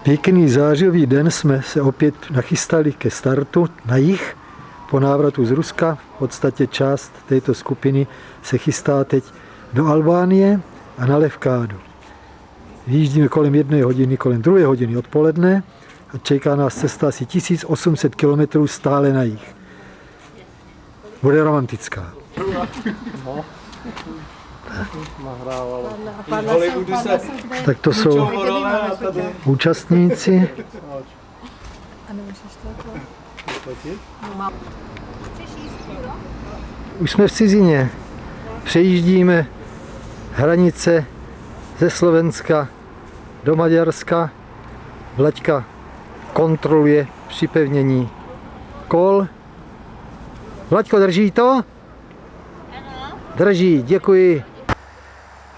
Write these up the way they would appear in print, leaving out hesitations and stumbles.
Pěkný zářivý den jsme se opět nachystali ke startu na jih. Po návratu z Ruska v podstatě část této skupiny se chystá teď do Albánie a na Levkádu. Vyjíždíme kolem 1 hodiny, kolem 2 hodiny odpoledne a čeká nás cesta asi 1800 km stále na jih. Bude romantická. Tak to jsou účastníci. Už jsme v cizině. Přejíždíme hranice ze Slovenska do Maďarska. Vlaďka kontroluje připevnění kol. Vlaďko, drží to? Drží, děkuji.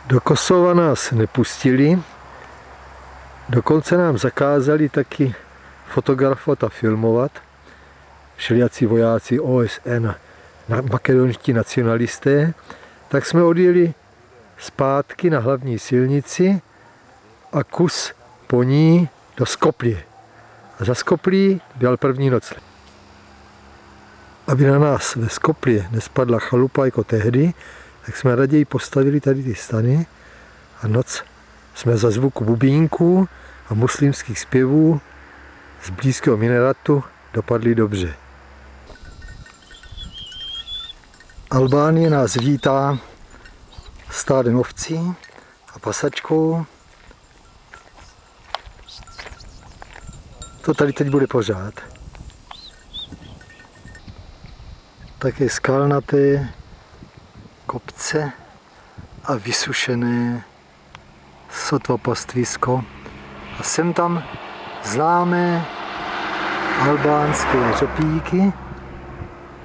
Do Kosova nás nepustili, dokonce nám zakázali taky fotografovat a filmovat. Všelijací vojáci OSN, makedonští nacionalisté, tak jsme odjeli zpátky na hlavní silnici a kus po ní do Skopje. A za Skoplí byl první noc. Aby na nás ve Skopje nespadla chalupa jako tehdy, tak jsme raději postavili tady ty stany a noc jsme za zvuku bubínků a muslimských zpěvů z blízkého Mineratu dopadli dobře. Albánie nás vítá stádem ovcí a pasačkou. To tady teď bude pořád. Také skalnaté kopce a vysušené sotva pastvisko. A sem tam známé albánské řopíky,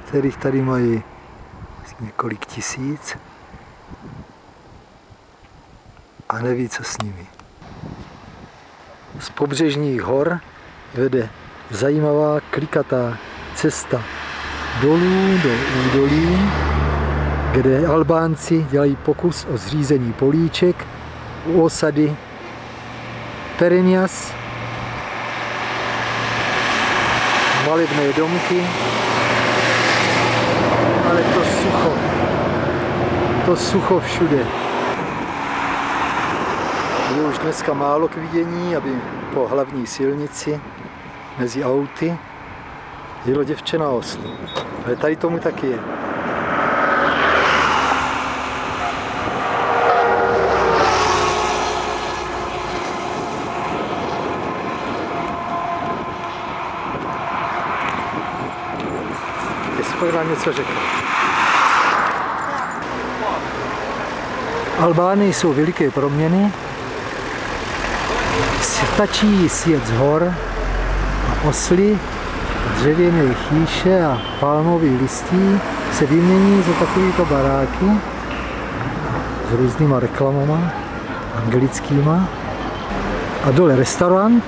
kterých tady mají několik tisíc a neví, co s nimi. Z pobřežních hor vede zajímavá klikatá cesta dolů do údolí, kde Albánci dělají pokus o zřízení políček u osady Perenias, malebné domky, ale to sucho všude. Je už dneska málo k vidění, aby po hlavní silnici mezi auty jelo děvče na oslu. Ale tady tomu taky je. Jestli nám něco řekl. V Albánii jsou veliké proměny. Stačí sjet z hor a osly, dřevěné chýše a palmový listí se vymění za takovýto baráky s různýma reklamama anglickýma. A dole restaurant.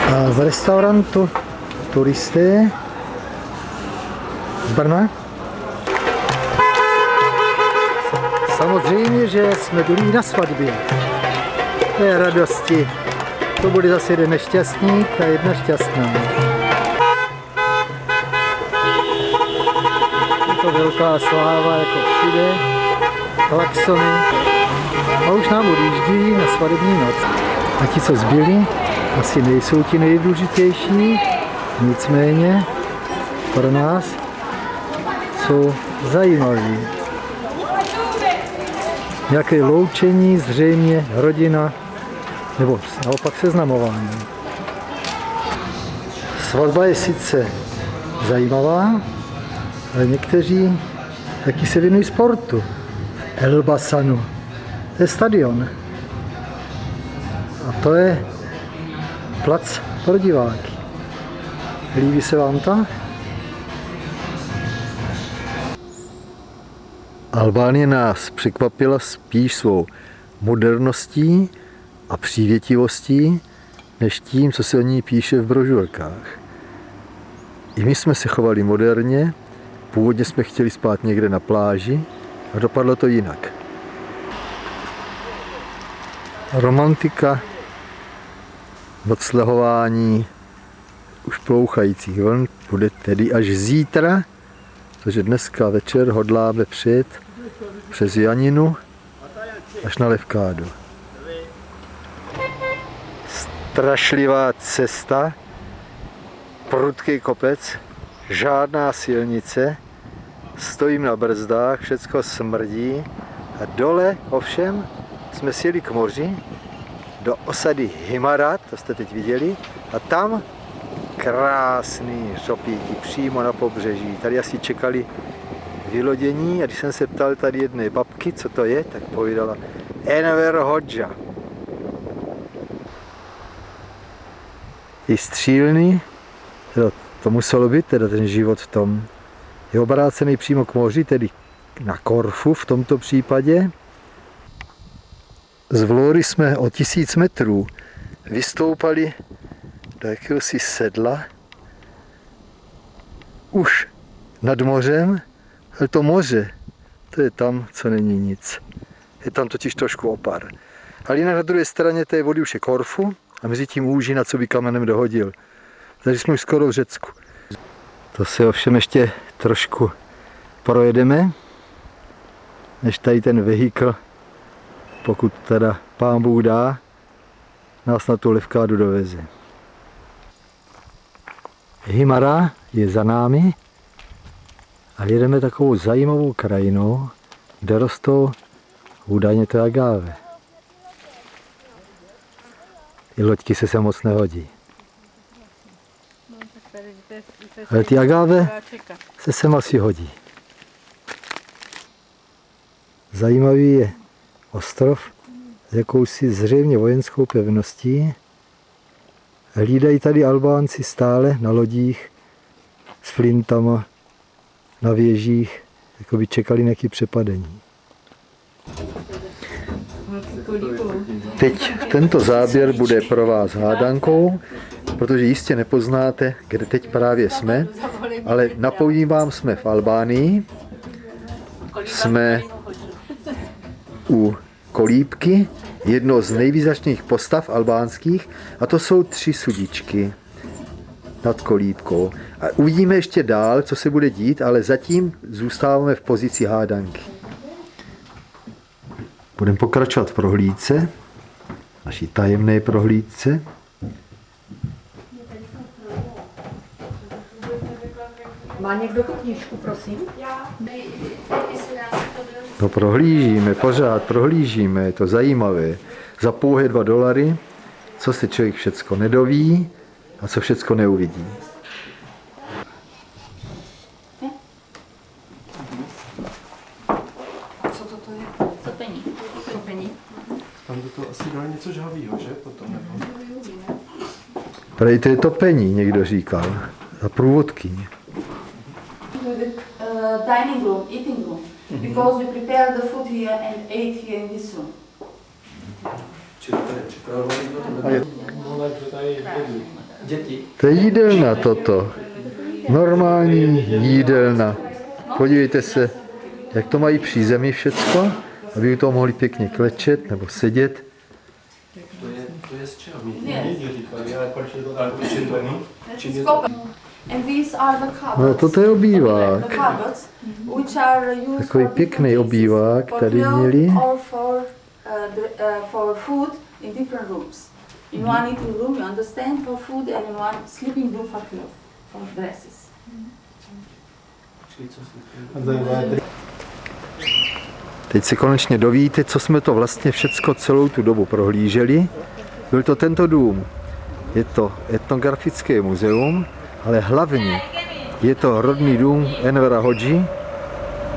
A v restaurantu turisté z Brna. Samozřejmě, že jsme byli na svatbě. To je radosti. To bude zase jeden nešťastník a jedna šťastná. Je to velká sláva jako všude. Klaxony. A už nám odjíždí na svatební noc. A ti, co zbyli, asi nejsou ti nejdůležitější. Nicméně pro nás jsou zajímaví. Nějaké loučení, zřejmě rodina, nebo naopak seznamování. Svatba je sice zajímavá, ale někteří taky se věnují sportu. Elbasanu. To je stadion. A to je plac pro diváky. Líbí se vám to? Albánie nás překvapila spíš svou moderností a přívětivostí, než tím, co se o ní píše v brožurkách. I my jsme se chovali moderně, původně jsme chtěli spát někde na pláži a dopadlo to jinak. Romantika, odslehování už plouchajících vln bude tedy až zítra, protože dneska večer hodláme přijet přes Janinu až na Levkádu. Strašlivá cesta, prudký kopec, žádná silnice, stojím na brzdách, všecko smrdí a dole ovšem jsme sjeli k moři do osady Himarat, to jste teď viděli, a tam krásný řopíky přímo na pobřeží. Tady asi čekali vylodění a když jsem se ptal tady jedné babky, co to je, tak povídala Enver Hodža. I střílný, to muselo být, teda ten život v tom, je obrácený přímo k moři, tedy na Korfu v tomto případě. Z Vlóry jsme o 1000 metrů vystoupali do jakéhosi sedla, už nad mořem, ale to moře, to je tam, co není nic. Je tam totiž trošku opar. Ale jinak na druhé straně té vody už je Korfu a mezi tím úžina, co by kamenem dohodil. Takže jsme už skoro v Řecku. To se ovšem ještě trošku projedeme, než tady ten vehikl, pokud teda Pán Bůh dá, nás na tu Levkádu doveze. Himara je za námi a jedeme takovou zajímavou krajinou, kde rostou údajně to agáve. I loďky se sem moc nehodí. Ale ty agáve se sem asi hodí. Zajímavý je ostrov s jakousi zřejmě vojenskou pevností. Hlídají tady Albánci stále na lodích s flintama, na věžích, jako by čekali nějaké přepadení. Teď tento záběr bude pro vás hádankou, protože jistě nepoznáte, kde teď právě jsme, ale napovím vám, jsme v Albánii, jsme u kolíbky, jedno z nejvýznačnějších postav albánských, a to jsou 3 sudičky nad kolíbkou. A uvidíme ještě dál, co se bude dít, ale zatím zůstáváme v pozici hádanky. Budeme pokračovat v prohlídce, naší tajemné prohlídce. Má někdo tu knížku, prosím? No prohlížíme, pořád prohlížíme, je to zajímavé. Za pouhé $2, co se člověk všecko nedoví a co všecko neuvidí. Co to je? Co pení? Co pení? Tam do toho asi dali něco žhavýho, že? Potom nebo? Tady to je topení, někdo říkal, za průvodkyně. Dining room, eating room, because we prepare the food here and ate here in this room. Čili tady připravovali děti. To je jídelna toto. Normální jídelna. Podívejte se, jak to mají při zemi všecko, aby u toho mohli pěkně klečet nebo sedět. To je z čeho? And these are the cupboards. No toto je obývák. The cupboards, which are used Takový for pěkný different obývák for tady milk měli. or for food in different rooms. In one eating room, you understand, for food, and in one sleeping room for clothes, for dresses. Teď se konečně dovíte, co jsme to vlastně všecko celou tu dobu prohlíželi. Byl to tento dům. Je to etnografické muzeum, ale hlavně je to rodný dům Envera Hodži,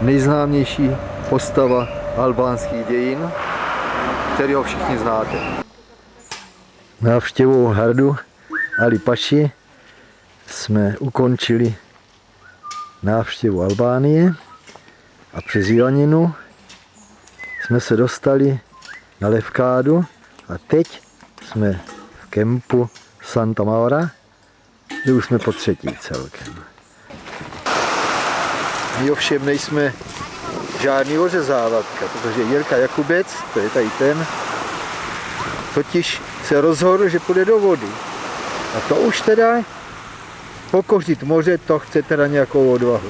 nejznámější postava albánských dějin, kterého všichni znáte. Návštěvou hradu Ali Paši jsme ukončili návštěvu Albánie a přes Janinu jsme se dostali na Levkádu a teď jsme v kempu Santa Maura, kde už jsme po 3. celkem. My ovšem nejsme žádný ořezávatka, protože Jirka Jakubec, to je tady ten, totiž se rozhodl, že půjde do vody. A to už teda pokořit moře, to chce teda nějakou odvahu.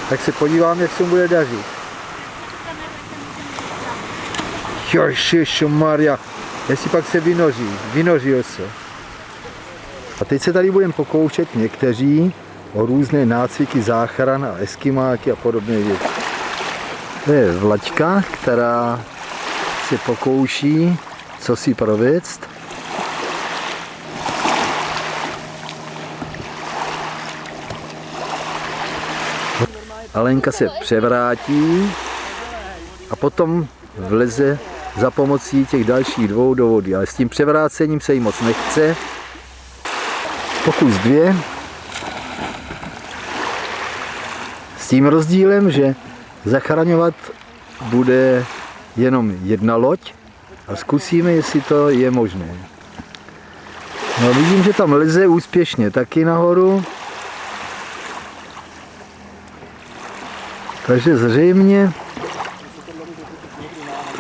Tak se podívám, jak se mu bude dařit. Ježišmarja, jestli pak se vynořil se. A teď se tady budeme pokoušet někteří o různé nácviky záchran a eskimáky a podobné věci. To je Vlaďka, která se pokouší co si provést. Alenka se převrátí a potom vleze za pomocí těch dalších dvou do vody, ale s tím převrácením se jí moc nechce. Pokus 2. S tím rozdílem, že zachraňovat bude jenom jedna loď a zkusíme, jestli to je možné. No, vidím, že tam leze úspěšně taky nahoru. Takže zřejmě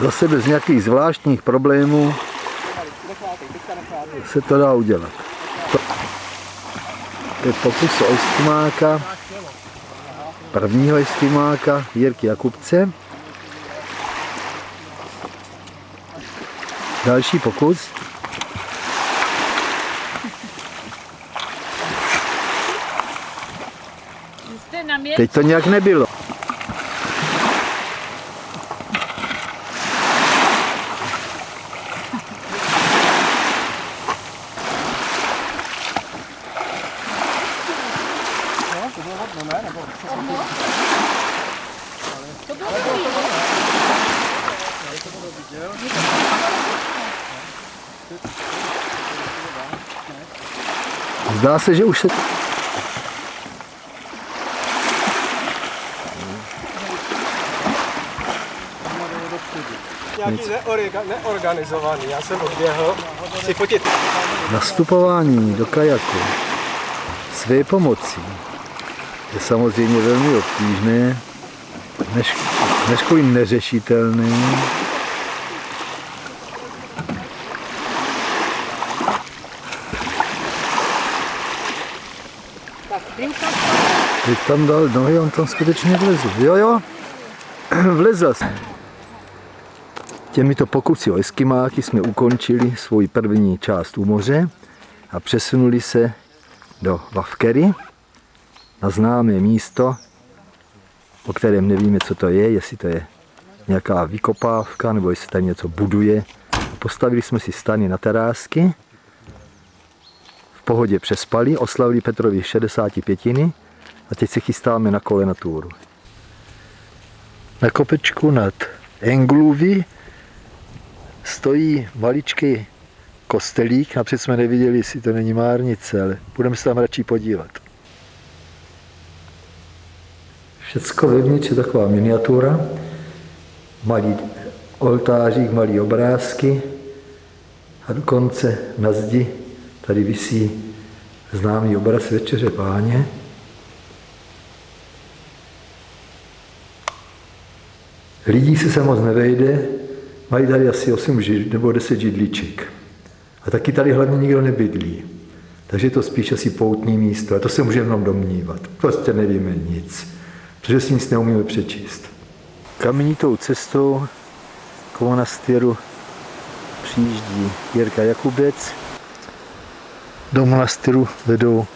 zase bez nějakých zvláštních problémů se to dá udělat. To je pokus o eskimáka, prvního eskimáka Jirky Jakubce. Další pokus. Teď to nějak nebylo. Zdá se, že už se... Nějaký neorganizovaný, já jsem odběhl si fotit. Nastupování do kajaku své pomocí je samozřejmě velmi obtížné, než neřešitelné. Teď tam dal nohy, on tam skutečně vlezl. Jo, vlezl. Těmito pokusy o eskimáky jsme ukončili svou první část u moře a přesunuli se do Vavkery na známé místo, o kterém nevíme, co to je, jestli to je nějaká vykopávka nebo jestli tady něco buduje. Postavili jsme si stany na terásky, v pohodě přespali, oslavili Petrovi 65. A teď se chystáme na kolenatúru. Na kopečku nad Engluvy stojí maličký kostelík. Napřed jsme neviděli, jestli to není márnice, ale budeme se tam radši podívat. Všecko vevnitř je taková miniatura. Malý oltářík, malý obrázky a dokonce na zdi tady visí známý obraz Večeře Páně. Lidí se moc nevejde, mají tady asi 8 nebo 10 židliček. A taky tady hlavně nikdo nebydlí. Takže je to spíš asi poutní místo. A to se můžeme jenom domnívat. Prostě nevíme nic, protože si nic neumíme přečíst. Kamenitou cestou k monastéru přijíždí Jirka Jakubec. Do monastéru vedou